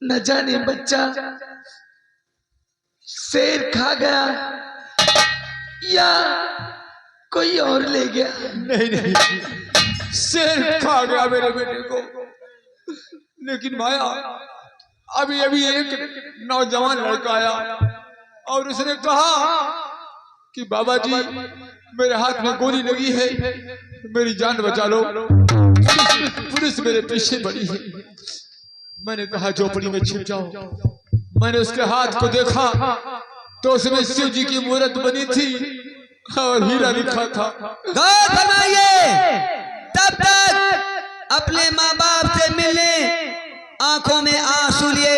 न जाने बच्चा शेर खा गया या कोई और ले गया। नहीं नहीं, शेर खा गया मेरे बेटे को। लेकिन माया, अभी अभी एक नौजवान लड़का आया और उसने कहा कि बाबा जी मेरे हाथ में गोली लगी है, मेरी जान बचा लो। पुलिस मेरे पीछे पड़ी है। मैंने कहा झोपड़ी में छिप जाओ। मैंने उसके हाथ को देखा तो उसमें शिव जी की मूर्त बनी थी और हीरा लिखा था। गौर फरमाइए, तब तक अपने माँ बाप से मिलने आंखों में आंसू लिए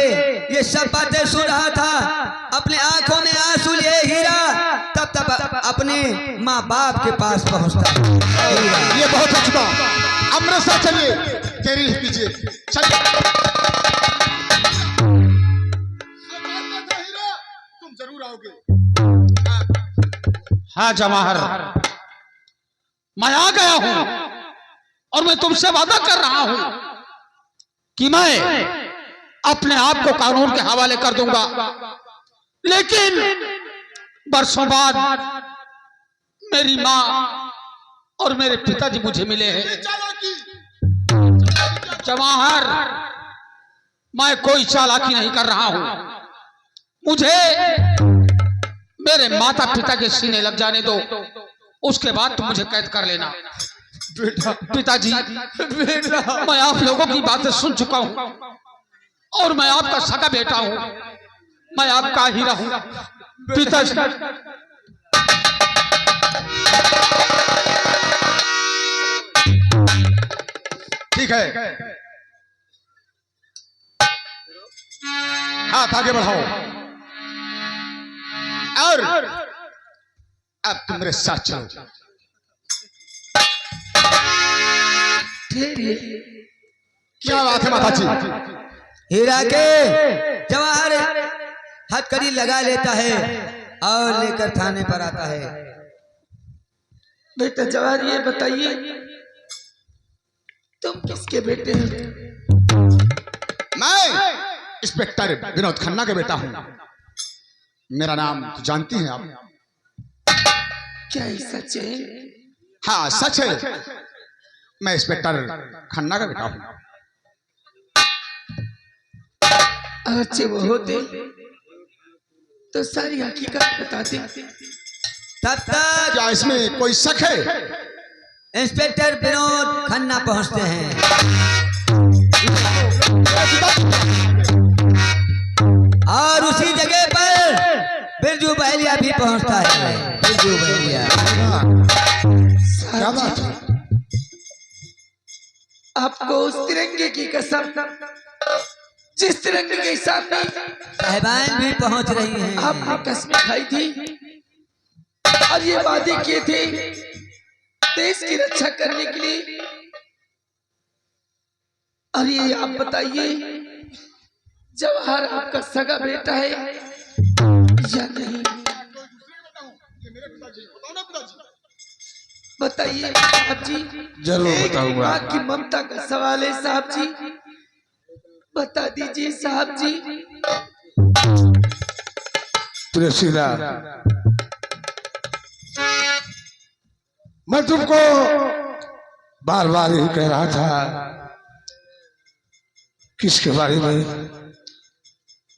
ये सब बातें सुन रहा था। अपने आंखों में आंसू लिए हीरा तब तक अपने माँ बाप के पास पहुंचता। ये बहुत अच्छा। अमृतसर चलिए, कैरी लिख लीजिए। तुम जरूर आओगे। हाँ जवाहर, मैं आ गया हूं और मैं तुमसे वादा कर रहा हूं कि मैं अपने आप को कानून के हवाले कर दूंगा। लेकिन बरसों बाद मेरी मां और मेरे पिताजी मुझे मिले हैं। जवाहर, मैं कोई चालाकी नहीं कर रहा हूं। मुझे मेरे माता पिता के सीने लग जाने दो, उसके बाद तुम मुझे कैद कर लेना। बेटा, पिताजी, बेटा, मैं आप लोगों की बातें सुन चुका हूं और मैं आपका सगा बेटा हूं, मैं आपका हीरा हूं। पिताजी, ठीक है, हाथ आगे बढ़ाओ और अब तुम मेरे साथ चलो। क्या बात है माता जी? हीरा के जवाहर हथकड़ी लगा लेता है और लेकर थाने पर आता है। बेटा जवाहर, ये बताइए तुम किसके बेटे हैं? मैं इंस्पेक्टर विनोद खन्ना के बेटा हूं। मेरा नाम तो जानती हैं आप। क्या ये सच है? हाँ सच है, मैं इंस्पेक्टर खन्ना का बेटा हूं। अच्छे वो होते तो सारी हकीकत बताते। तब तक क्या इसमें कोई शक है? इंस्पेक्टर विनोद खन्ना पहुंचते हैं और उसी जगह पर बिरजू बहलिया भी पहुंचता है। बिरजू बहलिया, क्या बात है? आपको उस तिरंगे की कसम, जिस तिरंगे के सामने साहिबान भी पहुंच रही हैं। आपने कसमें खाई थी और ये वादे किए थे देश की रक्षा करने के लिए। और ये आप बताइए, जवाहर आपका सगा बेटा है या नहीं? बताइए साहब जी। जरूर बताऊंगा। माँ की ममता का सवाल है साहब जी, बता दीजिए साहब जी। प्रेसिदा, मैं तुमको बार बार ही कह रहा था किसके बारे में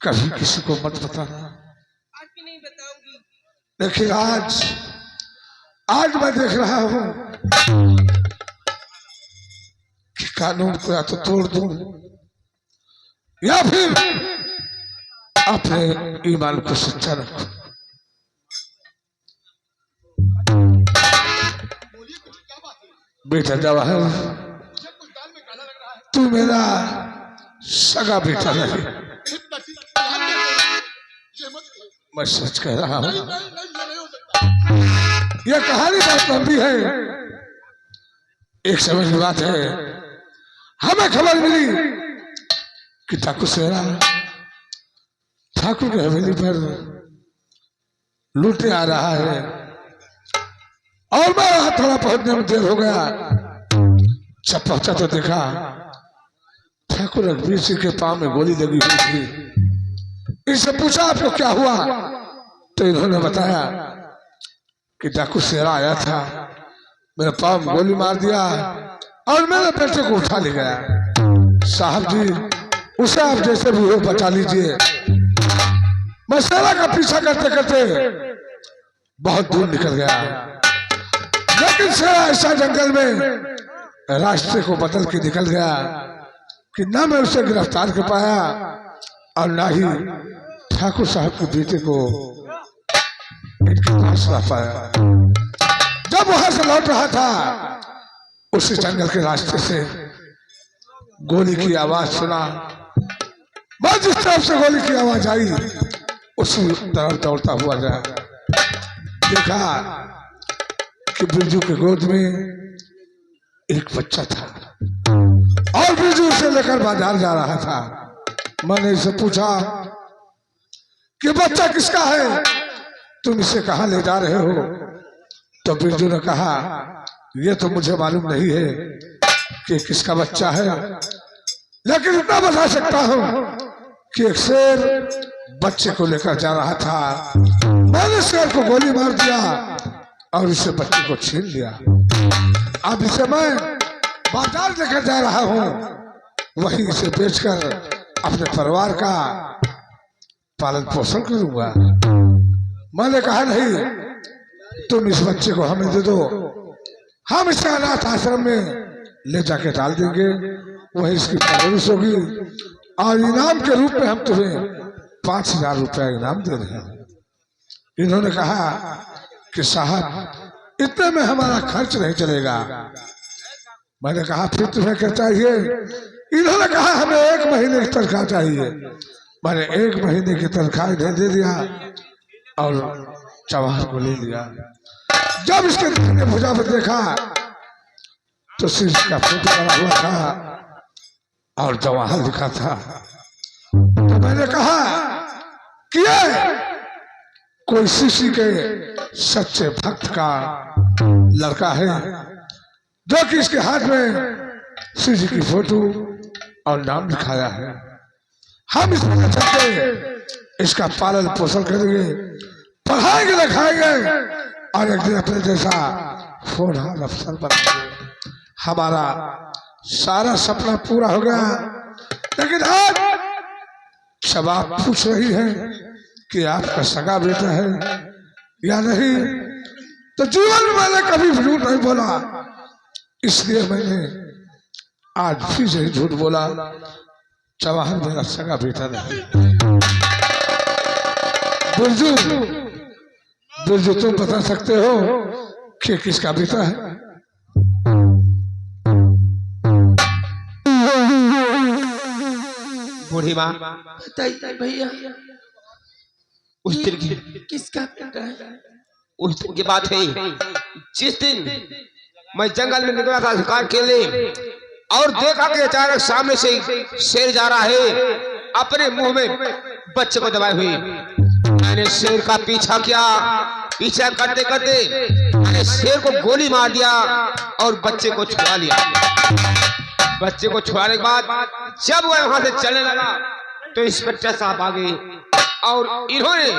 कभी किसी को मत बताना। लेकिन आज मैं देख रहा हूं कि कानून को या तो तोड़ दूं या फिर अपने ईमान को सच्चा रखो। बेटा जवाहर, तू मेरा सगा बेटा नहीं, मैं सच कह रहा हूं। यह कहानी बहुत लंबी है। एक समय की बात है, हमें खबर मिली कि ठाकुर सेरा ठाकुर की हवेली पर लूटने आ रहा है और मैं वहां थोड़ा पहुंचने में देर हो गया। जब पहुंचा तो देखा ठाकुर रघुवीर सिंह के पांव में गोली लगी हुई थी। इनसे पूछा आपको क्या हुआ, तो इन्होंने बताया कि डाकू शेरा आया था, मेरे पांव में गोली मार दिया और मेरे बेटे को उठा ले गया। साहब जी, उसे आप जैसे भी हो बचा लीजिए। मैं शेरा का पीछा करते करते बहुत दूर निकल गया, लेकिन शेरा ऐसा जंगल में रास्ते को बदल के निकल गया कि न मैं उसे गिरफ्तार कर पाया और न ही ठाकुर साहब के बेटे को इनके पास ला पाया। जब वहां से लौट रहा था, उसी जंगल के रास्ते से गोली की आवाज सुना। मैं जिस तरफ से गोली की आवाज आई उसी तरफ दौड़ता हुआ गया। देखा कि बिरजू के गोद में एक बच्चा था और बिरजू उसे लेकर बाजार जा रहा था। मैंने इसे पूछा कि बच्चा किसका है, तुम इसे कहां ले जा रहे हो? तो बिरजू ने कहा, ये तो मुझे मालूम नहीं है कि किसका बच्चा है, लेकिन इतना बता सकता हूं कि एक शेर बच्चे को लेकर जा रहा था। मैंने शेर को गोली मार दिया और इसे बच्चे को छीन लिया। अब इसे मैं बाजार लेकर जा रहा हूं, वहीं इसे बेचकर अपने परिवार का पालन पोषण करूंगा। मैंने कहा, नहीं, तुम इस बच्चे को हमें दे दो, हम इसे अनाथ आश्रम में ले जाके डाल देंगे, वहीं इसकी परवरिश होगी और इनाम के रूप में हम तुम्हें 5,000 रुपया इनाम दे रहे हैं। इन्होंने कहा कि साहब, इतने में हमारा खर्च नहीं चलेगा। मैंने कहा, फिर तुम्हें क्या चाहिए? इन्होंने कहा, हमें 1 महीने की तनख्वाह चाहिए। मैंने 1 महीने की तनख्वाह इन्हें दे दिया और जवाहर को ले लिया। जब इसके ने भुजा पर देखा तो सिर का फोटो बना हुआ था और जवाहर लिखा था। तो मैंने कहा कि कोई शिशि के सच्चे भक्त का लड़का है, जो कि इसके हाथ में शिव जी की फोटो और नाम लिखाया है। हम इसमें इसका पालन पोषण करेंगे, पढ़ाएंगे, लिखाएंगे और एक दिन अपने जैसा होनहार अफसर बनाएंगे। हमारा सारा सपना पूरा हो गया। लेकिन आज सब आप पूछ रही है कि आपका सगा बेटा है या नहीं, तो जीवन में मैंने कभी झूठ नहीं बोला, इसलिए मैंने आज फिर से झूठ बोला। जवाहर मेरा सगा बेटा नहीं। बिरजू, तुम बता सकते हो कि किसका बेटा है? बूढ़ी माँ, बताइए भैया, उस दिन की किसका बेटा है? उस दिन की बात है जिस दिन मैं जंगल में निकला था शिकार के लिए और देखा कि अचानक सामने से शेर जा रहा है, अपने मुंह में बच्चे को दबाए हुए। मैंने शेर का पीछा किया, पीछा करते करते मैंने शेर को गोली मार दिया और बच्चे को छुड़ा लिया। बच्चे को छुड़ाने के बाद जब वह वहां से चलने लगा तो इंस्पेक्टर साहब आ गए और इन्होंने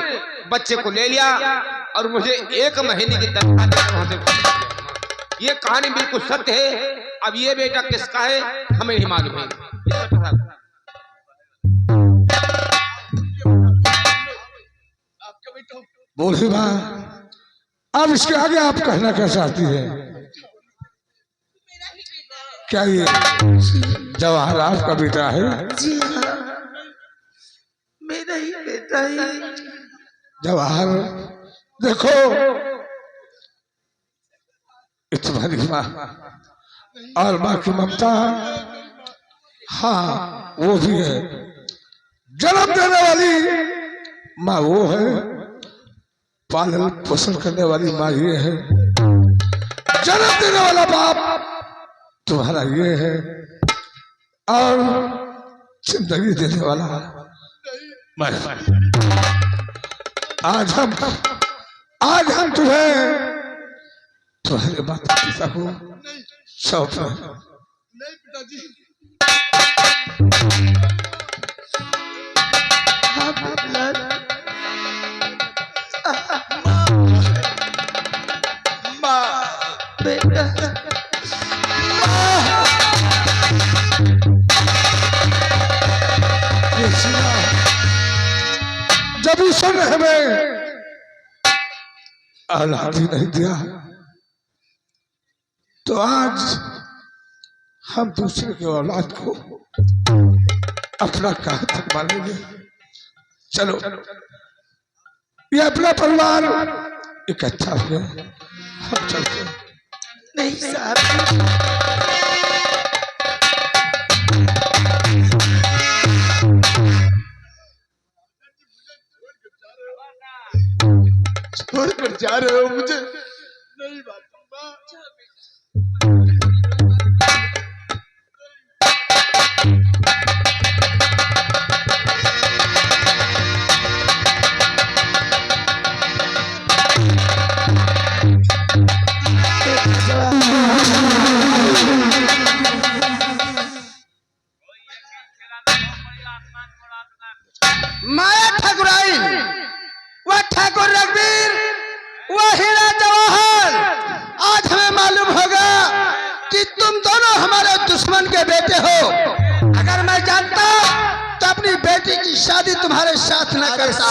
बच्चे को ले लिया और मुझे 1 महीने की तनख्वाह देकर वहां से। ये कहानी बिल्कुल सत्य है। अब ये बेटा किसका है हमें नहीं मालूम है। बोली माँ, अब इसके आगे आप कहना क्या चाहती है? क्या ये जवाहर आपका बेटा है? जी हाँ, मेरा ही बेटा है। जवाहर, देखो तुम्हारी माँ और माँ की ममता, हाँ वो भी है। जन्म देने वाली माँ वो है, पालन पोषण करने वाली माँ ये है, जन्म देने वाला बाप तुम्हारा ये है और जिंदगी देने वाला मैं। आज हम तुम्हारे माता पिता को सौंप रहे हैं। हाँ बाबूलाल। बेटा ये सुना, जब उसने हमें औलाद ही नहीं दिया तो आज हम दूसरे के औलाद को अपना कहाँ तक मानेंगे। चलो ये अपना परिवार इकट्ठा हो गया, हम चलते हैं। नहीं साहब, छोड़कर जा रहे हो मुझे? माया ठाकुराइन, वह ठाकुर रघुवीर, वह हीरा जवाहर, आज हमें मालूम होगा कि तुम दोनों हमारे दुश्मन के बेटे हो। अगर मैं जानता तो अपनी बेटी की शादी तुम्हारे साथ न करता,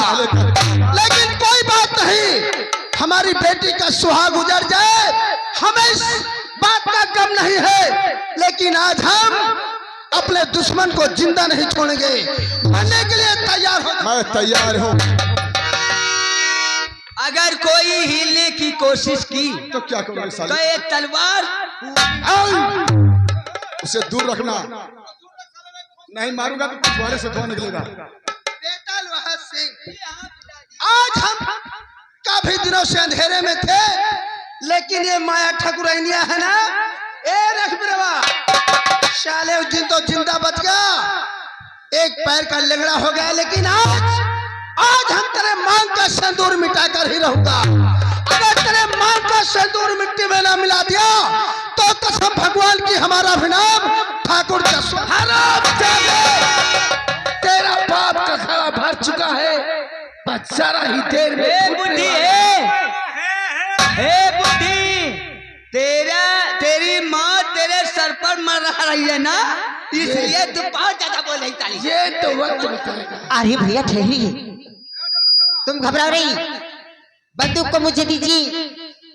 लेकिन कोई बात नहीं, हमारी बेटी का सुहाग गुजर जाए हमें इस बात का गम नहीं है, लेकिन आज हम अपने दुश्मन को जिंदा नहीं छोड़ेंगे, मरने के लिए तैयार हो। मैं तैयार हूँ। अगर कोई हिलने की कोशिश की तो क्या करोगे तो साले? एक तलवार उसे दूर रखना, नहीं मारूंगा तो पिछवाड़े से धुआं निकलेगा। बेटा लोहा सिंह, आज हम काफी दिनों से अंधेरे में थे, लेकिन ये माया ठाकुरैनिया है ना, ए रखबिरवा शाले उस दिन तो जिंदा बच गया, एक पैर का लंगड़ा हो गया, लेकिन आज हम तेरे मांग का सिंदूर मिटा कर ही रहूंगा। अगर तेरे मांग का सिंदूर मिट्टी में ना मिला दिया तो कसम भगवान की हमारा भी नाम ठाकुर तेरा बाप का खड़ा भर चुका है, बस जरा ही देर में बुद्धि तेरी माँ तेरे सर पर मर रही है ना, इसलिए तू बहुत ज्यादा बोल रही ताली। ये तो वक्त बताएगा। अरे भैया ठहरिए, तुम घबरा रही, बंदूक को मुझे दीजिए,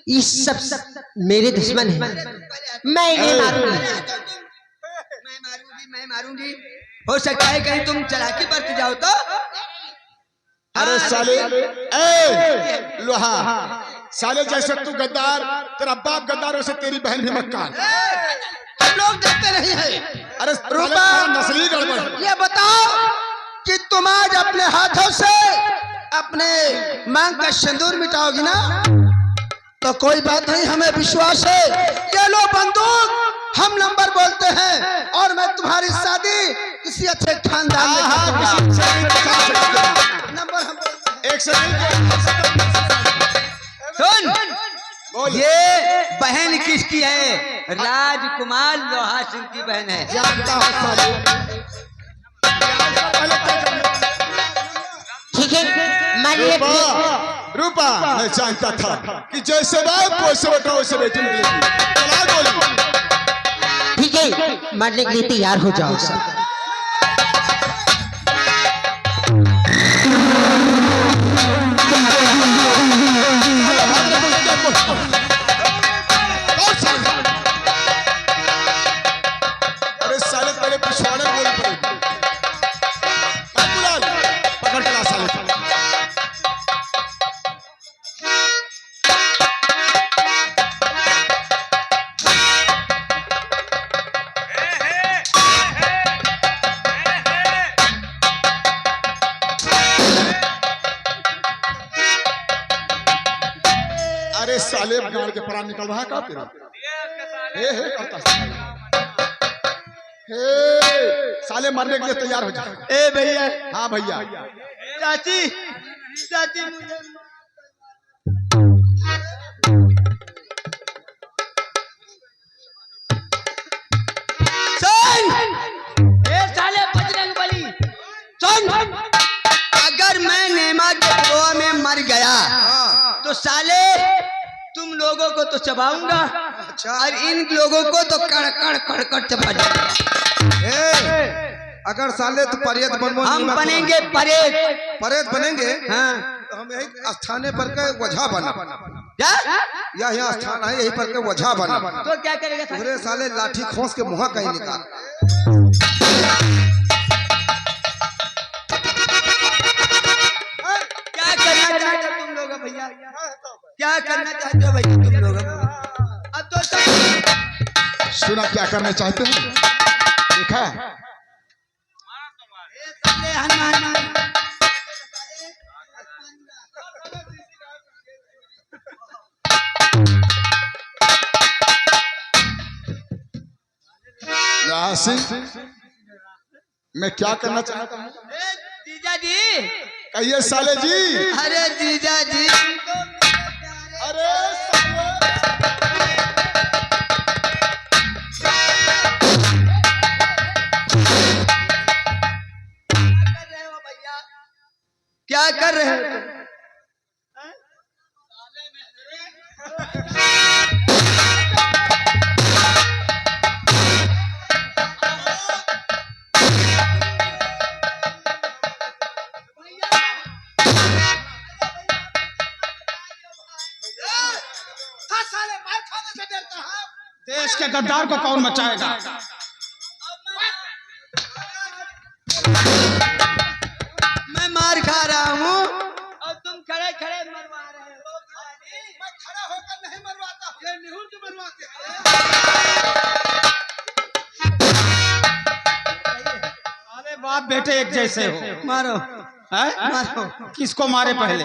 ये सब मेरे दुश्मन हैं, मैं इन्हें मारूंगी। मैं मारूंगी, हो सकता है कहीं तुम चालाकी बरत जाओ तो। अरे साले, ए लोहा साले, जैसे तू गद्दार, तेरा बाप गद्दार, वैसे तेरी बहन भी मक्कार। हम लोग देखते नहीं है। अरे रूपा, नस्ली गड़बड़। ये बताओ कि तुम आज अपने हाथों से अपने मांग का सिंदूर मिटाओगी ना? तो कोई बात नहीं, हमें विश्वास है। ये लो बंदूक, हम नंबर बोलते हैं और मैं तुम्हारी शादी किसी अच्छे खानदान में करूंगा। नंबर हम बोलते हैं। एक सेकंड सुन, ये बहन किसकी है? राजकुमार लोहा सिंह की बहन है। जानता हूँ साले। ठीक है, मानिए। रूपा, मैं जानता था कि जैसे बाप वैसे बेटा वैसे बेटी निकलेगी। चला गोली। ठीक है, मारने के लिए तैयार हो जाओ सब। अरे साले, तेरे पिछवाड़े गोली पड़ेगी। पकड़ के ला साले। अरे साले, गाड़ के परान निकल रहा है का तेरा? हे करता साले, मरने के लिए तैयार हो जा। ए भैया, हाँ भैया। चाची, चाची सुन, ए साले सुन, अगर मैं नेमा के गोवा में मर गया तो साले तुम लोगों को तो चबाऊंगा और इन लोगों को तो कड़कड़ कड़कड़ चबा दूंगा। अगर साले तो परेत बनबो हम बनेंगे परेत। परेत बनेंगे। हाँ, तो हम यही स्थाने पर के वजह बना। क्या? या यहाँ स्थान है, यही पर के वजह बना। तो क्या करेगा? पूरे साले लाठी खोस के मुहा कहीं निकाल। क्या करना चाहते हो तुम लोग भैया? क्या करना चाहते हो भैया तुम लोग? अब तो सुना क्या करना चाहते हैं? देखा हनुमान यासीन, मैं क्या करना चाहता हूँ? जीजा जी। कहिए साले जी। अरे जीजा जी, अरे क्या कर रहे हो? देश के गद्दार को कौन मचाएगा? मैं मार खा रहा हूँ और तुम खड़े खड़े मरवा रहे हो। मैं खड़ा होकर नहीं मरवाता, ये निहुर के मरवाते हैं। अरे बाप बेटे एक जैसे हो। मारो हैं? मारो। किसको मारे पहले?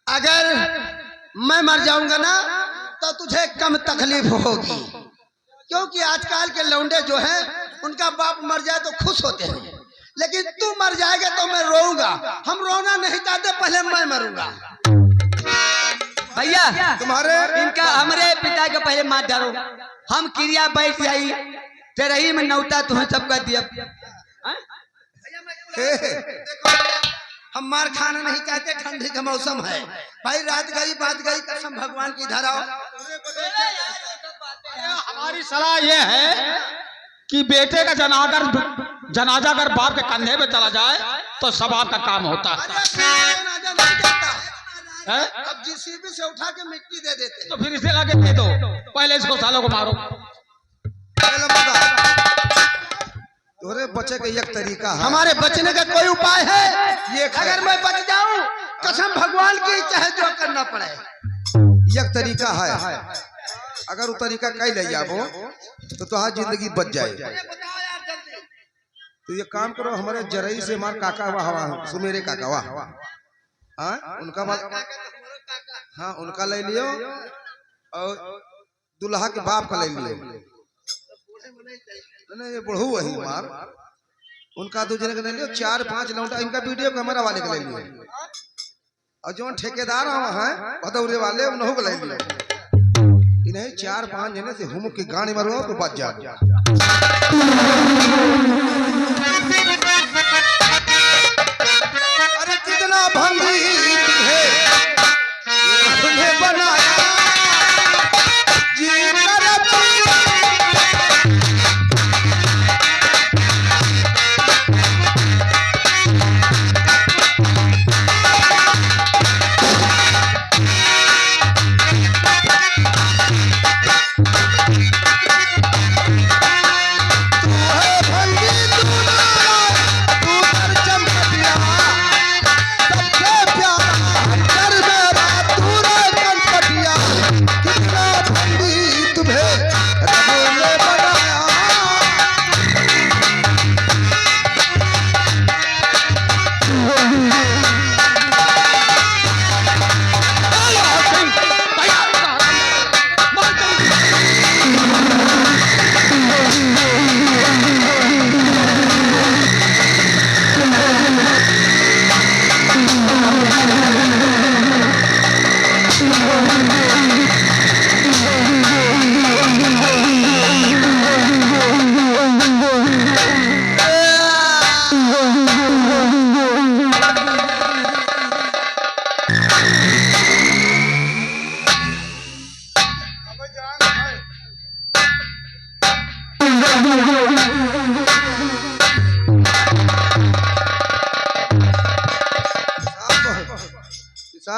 अगर मैं मर जाऊंगा ना तो तुझे कम तकलीफ होगी, क्योंकि आजकल के लौंडे जो हैं उनका बाप मर जाए तो खुश होते हैं, लेकिन तू मर जाएगा तो मैं रोऊंगा। हम रोना नहीं चाहते, पहले मैं मरूंगा। भैया तुम्हारे इनका हमारे पिता के पहले मार डालो। हम क्रिया बैठ जाई तेरही में नौता तुम्हें सबका दिया। हम मार खाना नहीं चाहते, ठंडी का मौसम है भाई, रात गई बात गई, कसम भगवान की धराओ। हमारी सलाह यह है कि बेटे का जनाजा अगर बाप के कंधे पे चला जाए तो सब आपका काम होता है। अब जीसीबी से उठा के मिट्टी दे देते। तो फिर इसे लाके दे दो, पहले इसको सालों को मारो। तोरे बचे का एक तरीका है। हमारे बचने का कोई उपाय है? ये अगर मैं बच जाऊं, कसम भगवान की, चाहे जो करना पड़े। एक तरीका है, अगर वो तरीका कह ले जाबो तो तुहार जिंदगी बच जाए। तो ये काम करो, हमारे जरई से हमारे काका हुआ हवा सुमेरे काका वाह, हाँ उनका बात, हाँ उनका ले लियो और दुल्हा के बाप का ले लियो। नहीं ये बढ़ू वही मार, उनका दो जने का ले लियो, 4-5 लौंडा इनका वीडियो कैमरा वाले का ले लियो, और जो ठेकेदार है भदौरे वाले उन्हों को ले लियो। इन्हें 4-5 जने से हम के गाड़ी मारो तो बच जा। अरे कितना भंगी है बनाया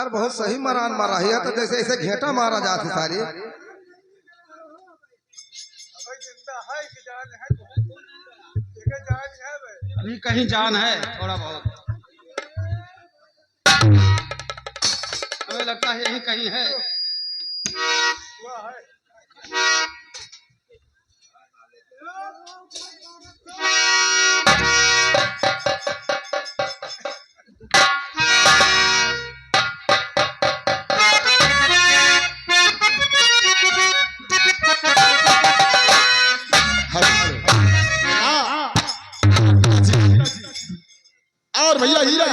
यार बहुत सही मरान मारा है तो जैसे ऐसे घेटा मारा जाता सारी। अभी कहीं जान है थोड़ा बहुत, हमें लगता है यही कहीं है। और भैया हीरा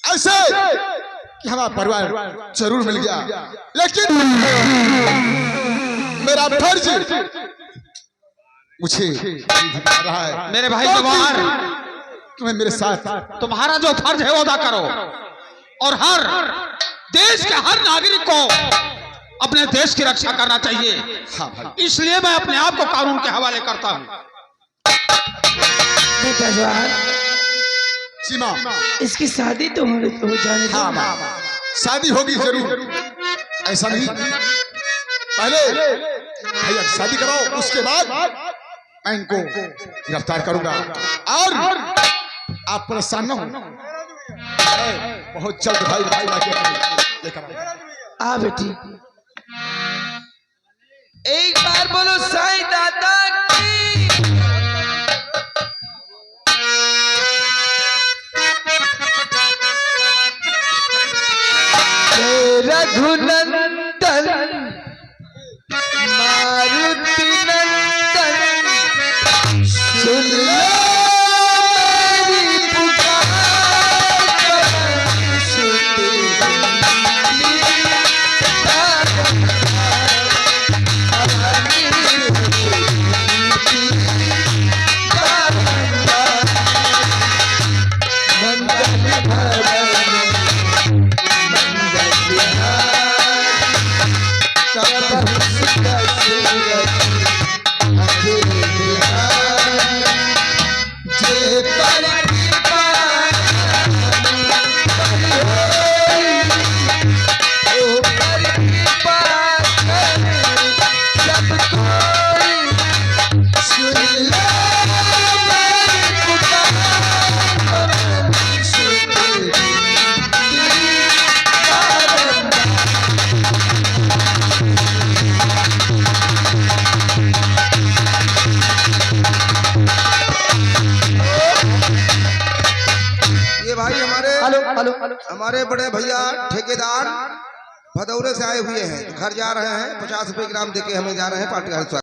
ऐसे कि हमारा परिवार जरूर मिल गया, लेकिन मेरा फर्ज मुझे रहा है। मेरे भाई जवाहर, तुम्हें मेरे साथ तुम्हारा जो फर्ज है वो अदा करो, और हर देश के हर नागरिक को अपने देश की रक्षा करना चाहिए। हाँ भाई। इसलिए मैं अपने आप को कानून के हवाले करता हूँ। बेटा जवाहर, सीमा, इसकी शादी तो हो जाने दो। हाँ माँ, शादी होगी जरूर, ऐसा नहीं। पहले भैया शादी कराओ, उसके बाद मैं इनको गिरफ्तार करूंगा। और आप परेशान न हो, बहुत जल्द भाई लेकर आ बेटी। एक बार बोलो साईं दादा की। रघुनंदन मारुति नंदन सुन लो मेरी पुकार, सुनते हमारे बड़े भैया ठेकेदार भदौरे से आए हुए हैं, घर जा रहे हैं, 50 रुपए ग्राम देके हमें जा रहे हैं पार्टी।